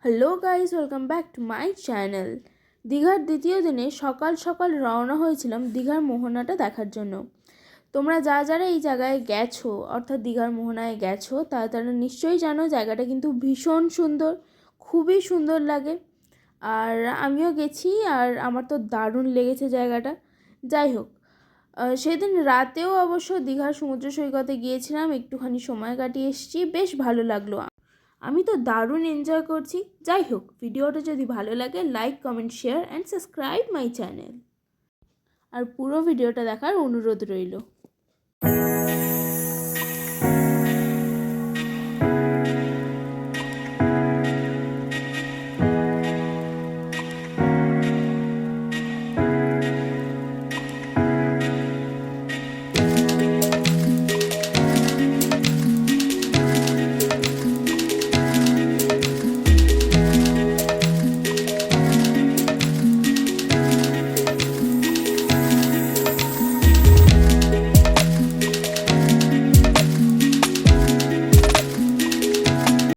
Hello guys, welcome back to my channel. দীঘার দ্বিতীয় দিনে সকাল সকাল রওনা হয়েছিলাম দীঘার মোহনাটা দেখার জন্য। তোমরা যারা এই জায়গায় গেছো, অর্থাৎ দীঘার মোহনায় গেছো, তারা নিশ্চয়ই জানো জায়গাটা কিন্তু ভীষণ সুন্দর, খুবই সুন্দর লাগে। আর আমিও গেছি, আর আমার তো দারুণ লেগেছে জায়গাটা। যাই হোক, সেদিন রাতেও অবশ্য দীঘার সমুদ্র সৈকতে গিয়েছিলাম, একটুখানি সময় কাটিয়ে এসেছি, বেশ ভালো লাগলো। আমি তো দারুণ এনজয় করছি। যাই হোক, ভিডিওটা যদি ভালো লাগে like, comment, share and subscribe my channel. আর পুরো ভিডিওটা দেখার অনুরোধ রইল।